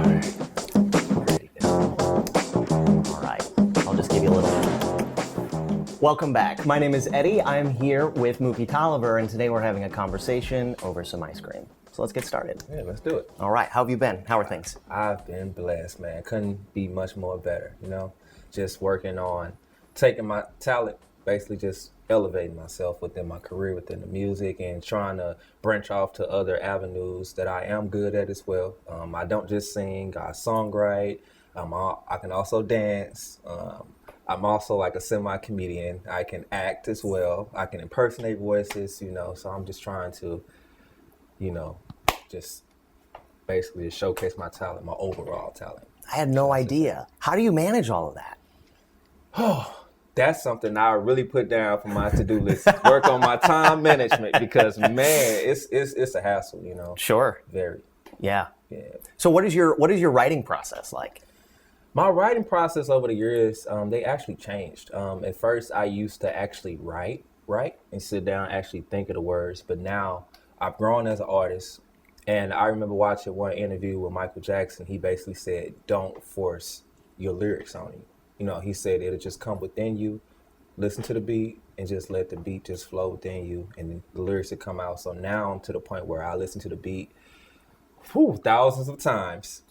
Ready to go. All right. I'll just give you a little. Welcome back. My name is Eddie. I'm here with Mookie Tolliver, and today we're having a conversation over some ice cream. So let's get started. Yeah, let's do it. All right. How have you been? How are things? I've been blessed, man. Couldn't be much more better, you know? Just working on taking my talent, basically just elevating myself within my career, within the music, and trying to branch off to other avenues that I am good at as well. I don't just sing, I songwrite. I can also dance. I'm also like a semi-comedian. I can act as well. I can impersonate voices, you know, so I'm just trying to, you know, just basically showcase my talent, my overall talent. I had no idea. How do you manage all of that? Oh, that's something I really put down for my to-do list. Work on my time management because, man, it's a hassle, you know. Sure. Very. Yeah. Yeah. So what is your writing process like? My writing process over the years, they actually changed. At first, I used to actually write, and sit down, actually think of the words. But now I've grown as an artist. And I remember watching one interview with Michael Jackson. He basically said, don't force your lyrics on you. You know, he said it'll just come within you. Listen to the beat and just let the beat just flow within you. And the lyrics will come out. So now I'm to the point where I listen to the beat thousands of times.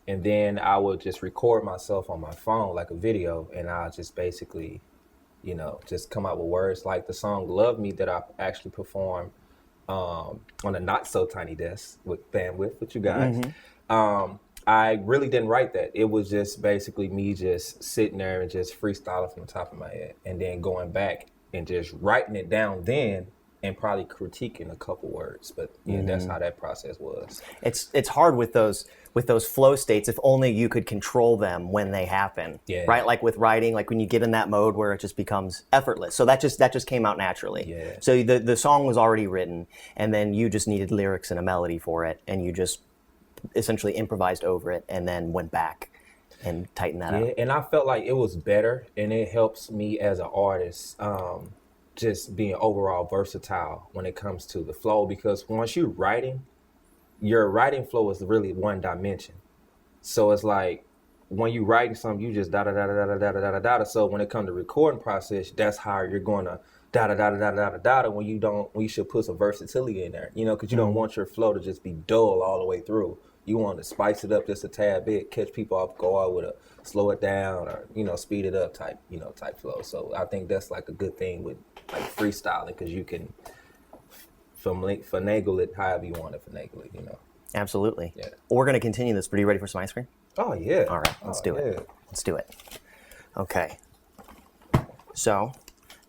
And then I would just record myself on my phone like a video. And I'll just basically, you know, just come out with words like the song Love Me that I actually performed on a not so tiny desk with bandwidth with you guys. Mm-hmm. I really didn't write that. It was just basically me just sitting there and just freestyling from the top of my head and then going back and just writing it down then and probably critiquing a couple words. But yeah, that's how that process was. It's hard with those flow states if only you could control them when they happen. Yeah. Right? Like with writing, like when you get in that mode where it just becomes effortless. So that just came out naturally. Yeah. So the song was already written and then you just needed lyrics and a melody for it and you just essentially improvised over it and then went back and tightened that up. Yeah, and I felt like it was better and it helps me as an artist just being overall versatile when it comes to the flow, because once you're writing, your writing flow is really one dimension. So it's like when you writing something, you just da da da da da da da da da da. So when it comes to recording process, that's how you're going to da da da da da da da da. When you should put some versatility in there, you know, because you don't want your flow to just be dull all the way through. You want to spice it up just a tad bit, catch people off guard with a slow it down or, you know, speed it up type flow. So I think that's like a good thing with like freestyling, because you can finagle it however you want to finagle it, you know. Absolutely. Yeah. Well, we're going to continue this, but are you ready for some ice cream? Oh, yeah. All right, let's do it. Let's do it. Okay. So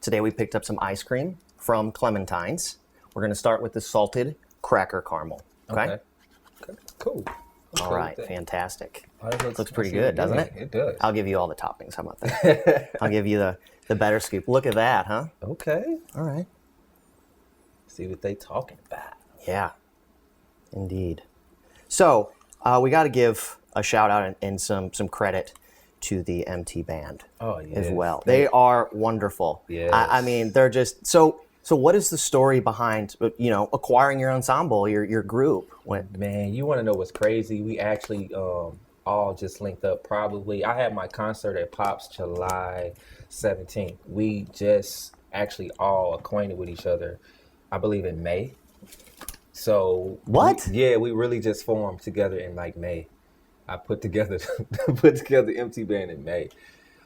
today we picked up some ice cream from Clementine's. We're going to start with the salted cracker caramel. Okay? Okay, cool. All right, fantastic. Oh, looks pretty good, doesn't it? It does. I'll give you all the toppings. How about that? I'll give you the better scoop. Look at that, huh? Okay. All right. See what they talking about. Yeah, indeed. So we got to give a shout out and some credit to the MT band as well. They are wonderful. Yes. I mean, they're just so. So what is the story behind, you know, acquiring your ensemble, your group? Man, you want to know what's crazy? We actually all just linked up probably. I had my concert at Pops July 17th. We just actually all acquainted with each other, I believe in May. So what? We really just formed together in like May. I put together MT Band in May.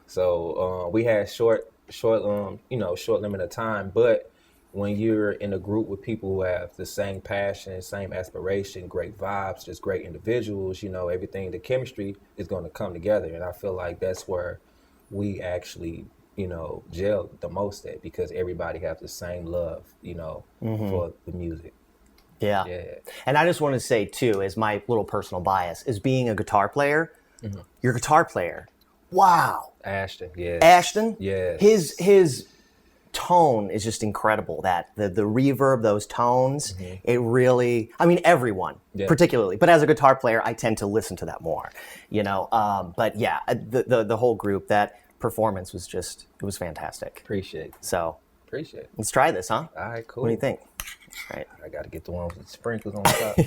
So we had short limit of time, but when you're in a group with people who have the same passion, same aspiration, great vibes, just great individuals, you know, everything, the chemistry is going to come together. And I feel like that's where we actually, you know, gel the most at, because everybody has the same love, you know, for the music. Yeah. And I just want to say, too, as my little personal bias, is being a guitar player, your guitar player, wow. Ashton, yes. Ashton? Yes. His tone is just incredible. That the reverb, those tones, it really, I mean, everyone particularly, but as a guitar player, I tend to listen to that more, you know. But yeah, the whole group, that performance was just, it was fantastic. Appreciate it. So appreciate it. Let's try this, huh? All right, cool. What do you think? All right. I got to get the one with the sprinkles on top.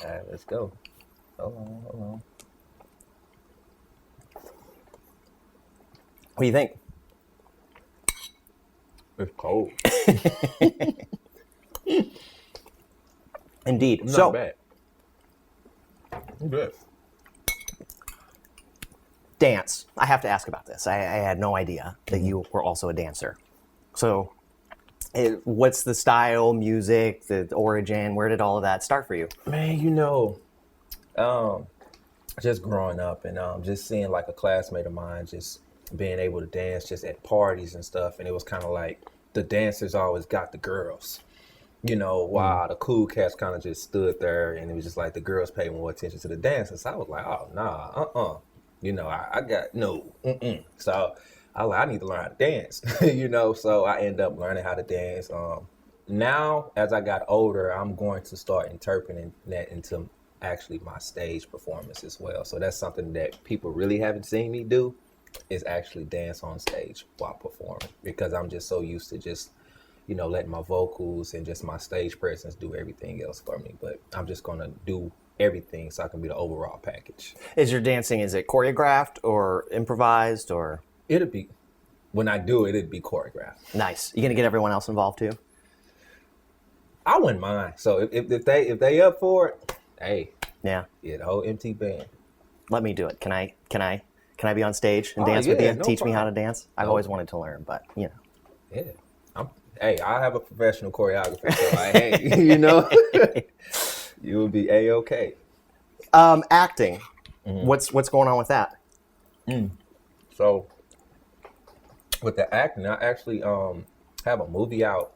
All right, let's go. Hold on. What do you think? It's cold. Indeed. Not So, bad. Good. dance. I have to ask about this. I had no idea that you were also a dancer. So, what's the style, music, the origin? Where did all of that start for you? Man, just growing up and just seeing like a classmate of mine just being able to dance just at parties and stuff. And it was kind of like the dancers always got the girls, while the cool cats kind of just stood there and it was just like the girls paid more attention to the dancers. So I was like, oh, nah, I got no, So I was like, I need to learn how to dance, So I ended up learning how to dance. Now, as I got older, I'm going to start interpreting that into actually my stage performance as well. So that's something that people really haven't seen me do is actually dance on stage while performing because I'm just so used to just, letting my vocals and just my stage presence do everything else for me. But I'm just going to do everything so I can be the overall package. Is your dancing, is it choreographed or improvised or? When I do it, it'd be choreographed. Nice. You going to get everyone else involved too? I wouldn't mind. So if they up for it, hey, yeah, the whole MT band. Let me do it. Can I be on stage and dance with you? No Teach problem. me how to dance. I've always wanted to learn, but Yeah, I have a professional choreographer, so hey, you will be A-okay. Acting. What's going on with that? So with the acting, I actually have a movie out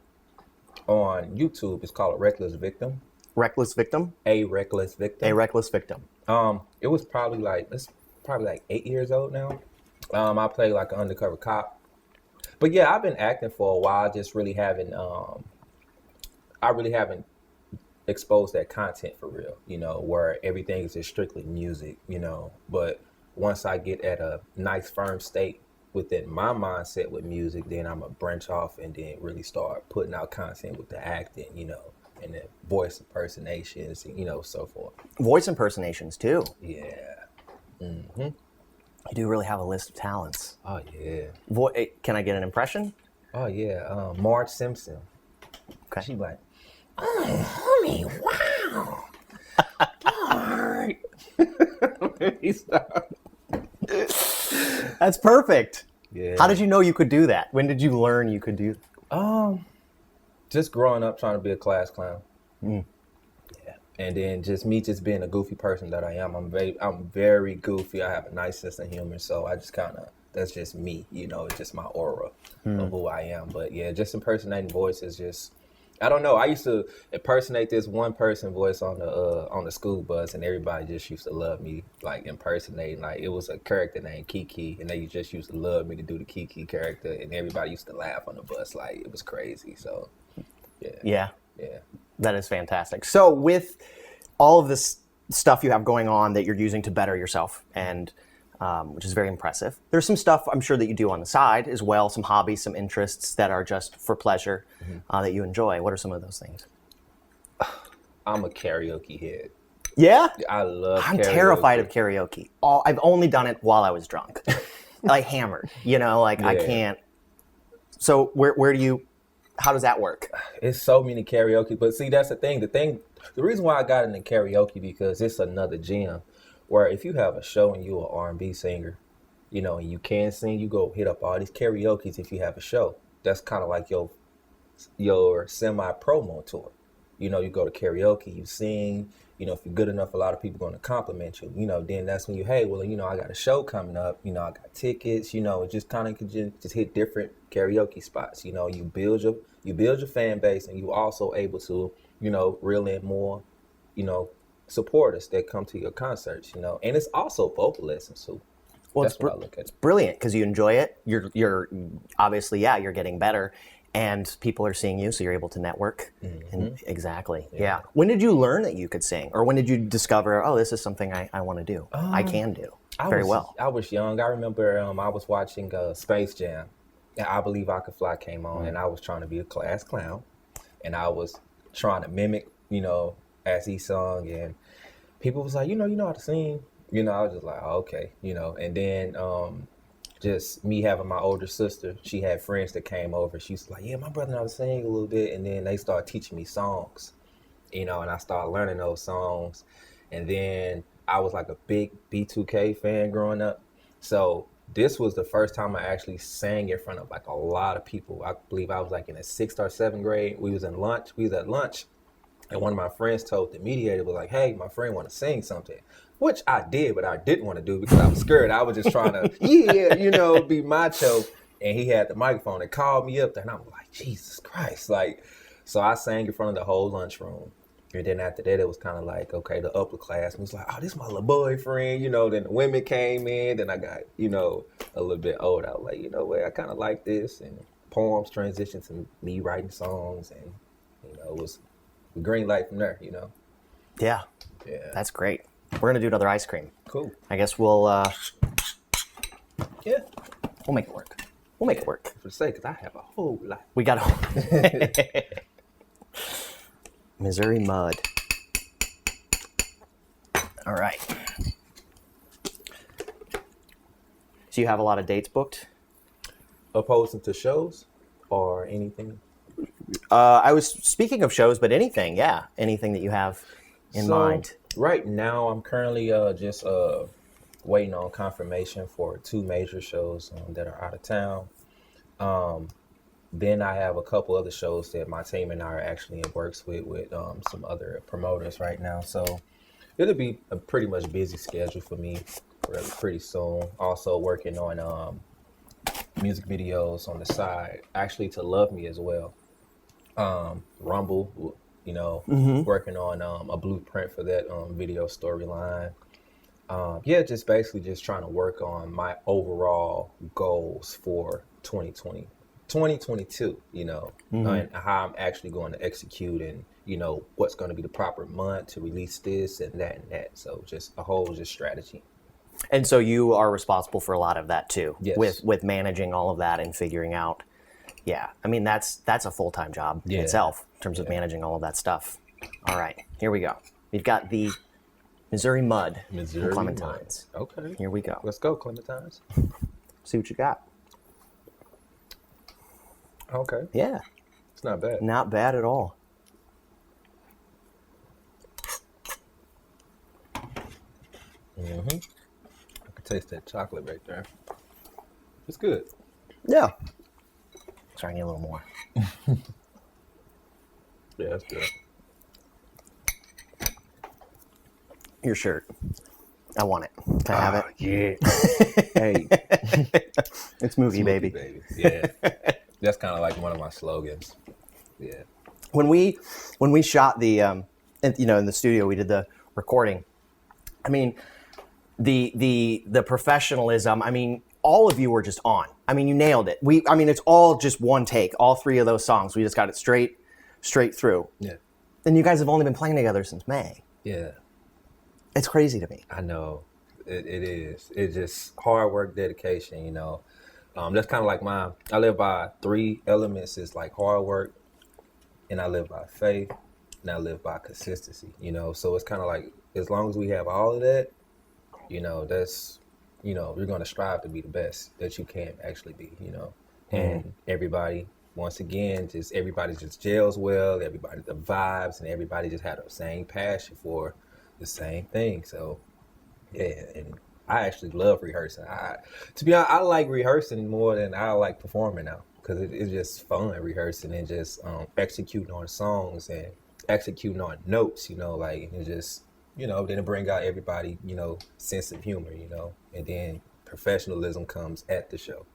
on YouTube. It's called Reckless Victim. Reckless Victim? A Reckless Victim. A Reckless Victim. It was probably like 8 years old now. I played like an undercover cop. But yeah, I've been acting for a while, just really haven't exposed that content for real, where everything is just strictly music, But once I get at a nice firm state within my mindset with music, then I'm gonna branch off and then really start putting out content with the acting, and the voice impersonations, so forth. Voice impersonations too. Yeah. You do really have a list of talents. Oh yeah. Can I get an impression? Oh yeah. Marge Simpson. Okay. She like, oh, honey, wow. That's perfect. Yeah. How did you know you could do that? When did you learn you could do that? Just growing up trying to be a class clown. Yeah. And then just being a goofy person that I am. I'm very goofy. I have a nice sense of humor. So I just that's just me, it's just my aura of who I am. But yeah, just impersonating voices just, I don't know. I used to impersonate this one person voice on the school bus, and everybody just used to love me, like impersonating. Like it was a character named Kiki, and they just used to love me to do the Kiki character, and everybody used to laugh on the bus. Like it was crazy. So Yeah. Yeah. That is fantastic. So with all of this stuff you have going on that you're using to better yourself, and which is very impressive, there's some stuff I'm sure that you do on the side as well, some hobbies, some interests that are just for pleasure that you enjoy. What are some of those things? I'm a karaoke head. Yeah? I love I'm karaoke. terrified of karaoke. I've only done it while I was drunk. Like hammered, I can't. So how does that work? It's so many karaoke, but see, that's the thing. The reason why I got into karaoke because it's another gem where if you have a show and you're an R&B singer, and you can sing, you go hit up all these karaoke's if you have a show. That's kind of like your semi-promo tour. You go to karaoke, you sing, if you're good enough, a lot of people are going to compliment you, then that's when I got a show coming up, I got tickets, it just kind of could just hit different karaoke spots, you build your fan base, and you also able to, reel in more, supporters that come to your concerts, and it's also vocal lessons too. Well, that's what I look at. It's brilliant because you enjoy it. You're obviously, you're getting better, and people are seeing you, so you're able to network. And exactly. Yeah. When did you learn that you could sing, or when did you discover, this is something I want to do? I can do very well. I was young. I remember I was watching Space Jam, and I Believe I Could Fly came on, and I was trying to be a class clown, and I was trying to mimic, as he sung, and people was like, you know how to sing. I was just like, oh, okay, And then just me having my older sister, she had friends that came over. She was like, yeah, my brother and I was singing a little bit, and then they started teaching me songs, and I started learning those songs, and then I was like a big B2K fan growing up, so this was the first time I actually sang in front of like a lot of people. I believe I was like in the 6th or 7th grade. We was at lunch, and one of my friends told the mediator, was like, hey, my friend want to sing something, which I did, but I didn't want to do because I was scared. I was just trying to, be macho. And he had the microphone and called me up there, and I was like, Jesus Christ. So I sang in front of the whole lunchroom. And then after that, it was kind of like, okay, the upper class was like, oh, this is my little boyfriend. Then the women came in. Then I got, a little bit older. I was like, you know what, I kind of like this. And poems transitioned to me writing songs. And, it was a green light from there, Yeah. That's great. We're going to do another ice cream. Cool. I guess we'll yeah, we'll make it work. We'll make it work. For the sake, because I have a whole lot. We got a Missouri Mud. All right. So you have a lot of dates booked? Opposing to shows or anything? I was speaking of shows, but anything, yeah. Anything that you have in mind. Right now, I'm currently just waiting on confirmation for 2 major shows that are out of town. Then I have a couple other shows that my team and I are actually in works with some other promoters right now. So it'll be a pretty much busy schedule for me pretty soon. Also working on music videos on the side, actually to Love Me as well. Rumble, working on a blueprint for that video storyline. Just basically just trying to work on my overall goals for 2022, and how I'm actually going to execute and, what's going to be the proper month to release this and that and that. So just a whole strategy. And so you are responsible for a lot of that too, yes. with managing all of that and figuring out. Yeah, I mean, that's a full-time job in itself in terms of managing all of that stuff. All right, here we go. We've got the Missouri Mud from Clementines. Mud. Okay. Here we go. Let's go, Clementines. See what you got. Okay. Yeah. It's not bad. Not bad at all. I can taste that chocolate right there. It's good. Yeah. Sorry, I need a little more. Yeah, that's good. Your shirt. I want it. Can I have it? Yeah. Hey. It's Mookie, baby. Yeah. That's kind of like one of my slogans. Yeah. When we shot the, in the studio, we did the recording. I mean, the professionalism. I mean, all of you were just on. I mean, you nailed it. It's all just one take. All 3 of those songs, we just got it straight through. Yeah. And you guys have only been playing together since May. Yeah. It's crazy to me. I know. It is. It's just hard work, dedication, That's kind of like mine. I live by 3 elements. It's like hard work, and I live by faith, and I live by consistency, So it's kind of like, as long as we have all of that, that's, you're going to strive to be the best that you can actually be, And everybody, once again, everybody just gels well. Everybody, the vibes, and everybody just had the same passion for the same thing. So, yeah, and I actually love rehearsing. To be honest, I like rehearsing more than I like performing now, because it's just fun rehearsing and just executing on songs and executing on notes, and just, then bring out everybody, sense of humor, and then professionalism comes at the show,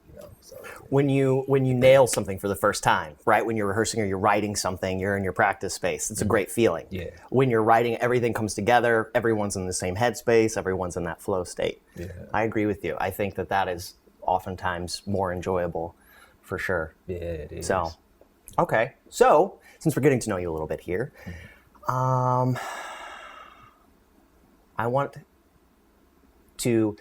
So when you nail something for the first time, right? When you're rehearsing or you're writing something, you're in your practice space. It's a great feeling. Yeah. When you're writing, everything comes together. Everyone's in the same headspace. Everyone's in that flow state. Yeah. I agree with you. I think that is oftentimes more enjoyable, for sure. Yeah, it is. So, okay. So, since we're getting to know you a little bit here, I want to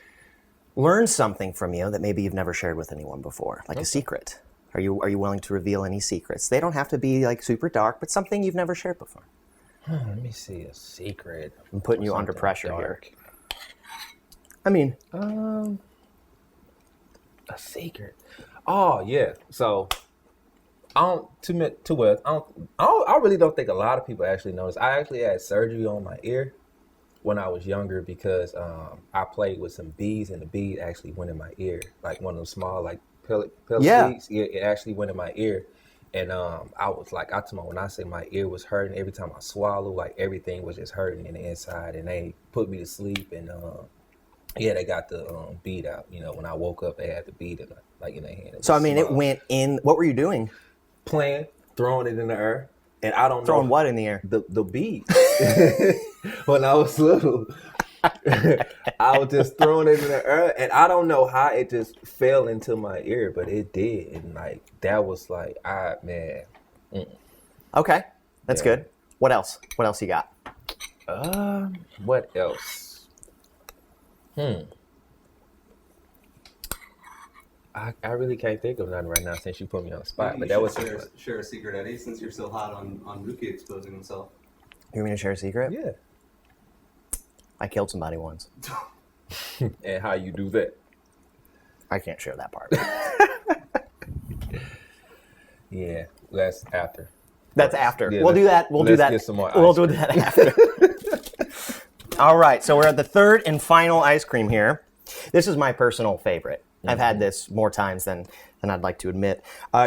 learn something from you that maybe you've never shared with anyone before, like a secret. Are you willing to reveal any secrets? They don't have to be like super dark, but something you've never shared before. Let me see a secret. I'm putting you under Something pressure dark. here. I mean, A secret. Oh yeah. So I don't too well. I really don't think a lot of people actually notice. I actually had surgery on my ear when I was younger because I played with some bees and the bee actually went in my ear, like one of those small like pellet Yeah. bees. It actually went in my ear, and I was like, I told when I say my ear was hurting every time I swallowed, like everything was just hurting in the inside, and they put me to sleep and. Yeah, they got the bead out. You know, when I woke up, they had the bead in their hand. so I mean, it small. went in. What were you doing? Playing, throwing it in the air, and I don't Throwing know what in the air? the bead. When I was little, I was just throwing it in the air, and I don't know how it just fell into my ear, but it did, and like that was like, man. Okay, that's Yeah. good. What else? What else you got? What else? I really can't think of nothing right now since you put me on the spot. But that was share a secret, Eddie, since you're so hot on Mookie exposing himself. You want me to share a secret? yeah. I killed somebody once. And how you do that? I can't share that part. Yeah, that's after. That's after. Yeah, We'll do that. We'll do let's that. get some more We'll ice do cream. that after. All right. So we're at the third and final ice cream here. This is my personal favorite. I've had this more times than I'd like to admit.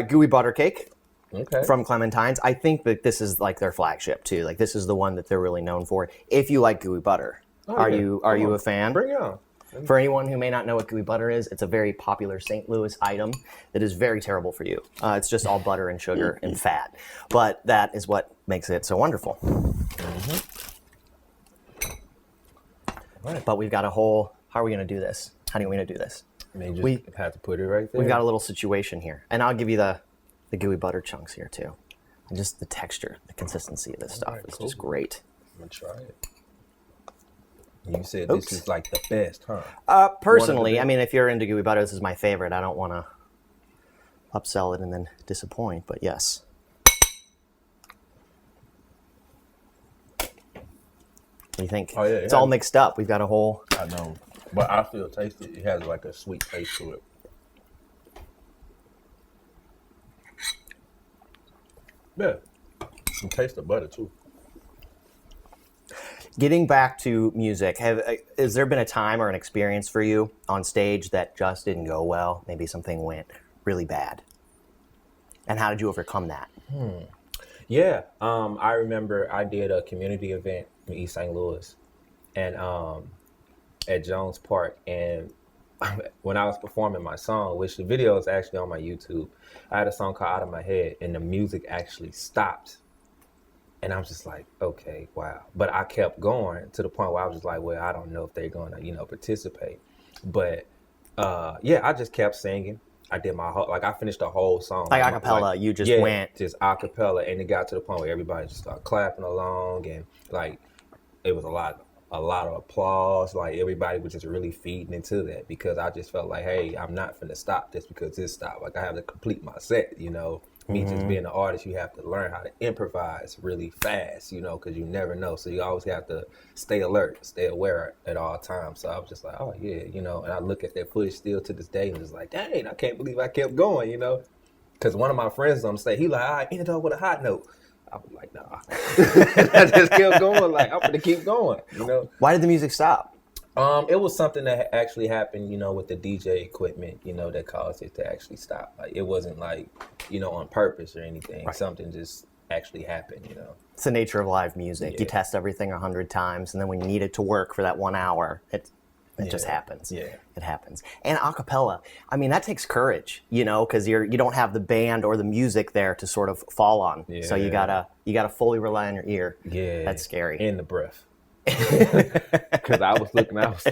Gooey butter cake Okay. from Clementine's. I think that this is like their flagship too. Like this is the one that they're really known for. If you like gooey butter, are yeah. you Come on. a fan? Bring it on. For anyone who may not know what gooey butter is, it's a very popular St. Louis item that is very terrible for you. It's just all butter and sugar and fat. But that is what makes it so wonderful. Right. But we've got a whole, how are we going to do this? How are we going to do this? I mean, just We- have to put it right there. We've got a little situation here. And I'll give you the gooey butter chunks here too. And just the texture, the consistency of this stuff right, is cool. just great. I'm gonna try it. You said Oops. this is like the best, huh? Personally, best. I mean, if you're into gooey butter, this is my favorite. I don't want to upsell it and then disappoint, but yes. What do you think? Oh, yeah, It's yeah. all mixed up. We've got a whole... I know, but I still taste it. It has like a sweet taste to it. Yeah, you taste the butter too. Getting back to music, has there been a time or an experience for you on stage that just didn't go well? Maybe something went really bad. And how did you overcome that? Yeah, I remember I did a community event in East St. Louis, and at Jones Park, and when I was performing my song, which the video is actually on my YouTube, I had a song called Out of My Head, and the music actually stopped. And I was just like, okay, wow. But I kept going to the point where I was just like, well, I don't know if they're going to, participate. But yeah, I just kept singing. I did my whole, I finished the whole song. Like a cappella, you just went. Just a cappella. And it got to the point where everybody just started clapping along. And it was a lot of applause. Like everybody was just really feeding into that because I just felt like, hey, I'm not finna stop just because this stopped. Like I have to complete my set, Me just being an artist, you have to learn how to improvise really fast, because you never know. So you always have to stay alert, stay aware at all times. So I was just like, oh yeah, and I look at that footage still to this day and just like, dang, I can't believe I kept going, Because one of my friends on the stage, he like, I ended up with a hot note. I was like, nah. I just kept going, like, I'm gonna keep going, Why did the music stop? It was something that actually happened, with the DJ equipment, that caused it to actually stop. Like it wasn't like, on purpose or anything. Right. Something just actually happened, It's the nature of live music. Yeah. You test everything 100 times, and then when you need it to work for that 1 hour, it just happens. Yeah. It happens. And a cappella, I mean, that takes courage, because you don't have the band or the music there to sort of fall on. Yeah. So you gotta fully rely on your ear. Yeah. That's scary. And the breath. Because I was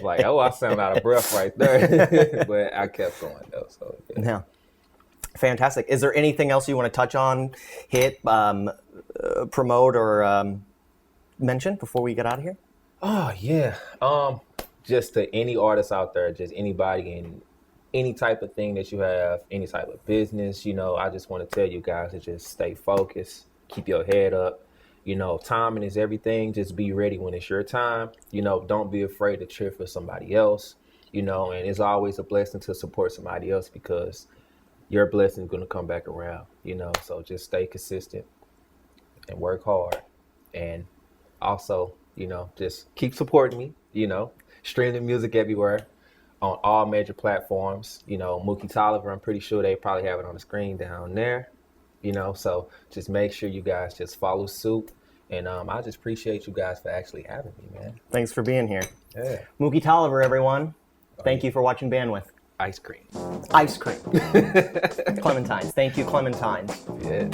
like, oh, I sound out of breath right there. But I kept going though. So Yeah. Fantastic. Is there anything else you want to touch on, hit, promote, or mention before we get out of here? Oh yeah. Just to any artist out there, just anybody in any type of thing that you have, any type of business, I just want to tell you guys to just stay focused, keep your head up, You know, timing is everything. Just be ready when it's your time. You know, don't be afraid to cheer for somebody else. You know, and it's always a blessing to support somebody else because your blessing is going to come back around. You know, so just stay consistent and work hard. And also, you know, just keep supporting me. You know, stream the music everywhere on all major platforms. You know, Mookie Tolliver, I'm pretty sure they probably have it on the screen down there. You know, so just make sure you guys just follow suit. And I just appreciate you guys for actually having me, man. Thanks for being here. Yeah. Mookie Tolliver, everyone. Thank you for watching Bandwidth. Ice cream. Ice cream. Clementines. Thank you, Clementines. Yeah.